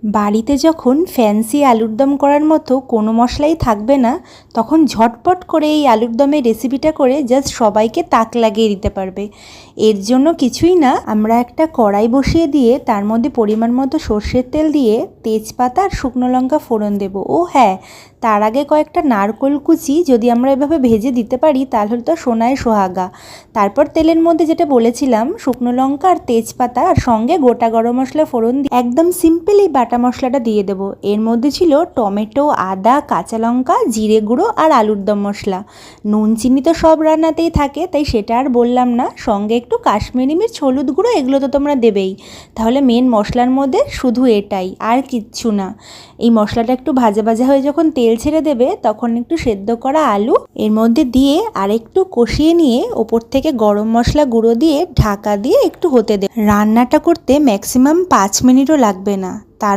বাড়িতে যখন ফ্যান্সি আলুর দম করার মতো কোনো মশলাই থাকবে না, তখন ঝটপট করে এই আলুর দমের রেসিপিটা করে জাস্ট সবাইকে তাক লাগিয়ে দিতে পারবে। এর জন্য কিছুই না, আমরা একটা কড়াই বসিয়ে দিয়ে তার মধ্যে পরিমাণ মতো সর্ষের তেল দিয়ে তেজপাতা আর শুকনো লঙ্কা ফোড়ন দেব। ও হ্যাঁ, তার আগে কয়েকটা নারকোল কুচি যদি আমরা এভাবে ভেজে দিতে পারি তাহলে তো সোনায় সোহাগা। তারপর তেলের মধ্যে যেটা বলেছিলাম, শুকনো লঙ্কা আর তেজপাতা আর সঙ্গে গোটা গরম মশলা ফোড়ন দিয়ে একদম সিম্পলি বাটা মশলাটা দিয়ে দেবো। এর মধ্যে ছিল টমেটো, আদা, কাঁচা লঙ্কা, জিরে গুঁড়ো আর আলুর দম মশলা। নুন চিনি তো সব রান্নাতেই থাকে, তাই সেটা আর বললাম না। সঙ্গে একটু কাশ্মীরি মির্চ, হলুদ গুঁড়ো এগুলো তো তোমরা দেবেই। তাহলে মেন মশলার মধ্যে শুধু এটাই, আর কিচ্ছু না। এই মশলাটা একটু ভাজা ভাজা হয়ে যখন তেল ছেড়ে দেবে, তখন একটু সেদ্ধ করা আলু এর মধ্যে দিয়ে আর একটু কষিয়ে নিয়ে ওপর থেকে গরম মশলা গুঁড়ো দিয়ে ঢাকা দিয়ে একটু হতে দেবে। রান্নাটা করতে ম্যাক্সিমাম 5 মিনিটও লাগবে না।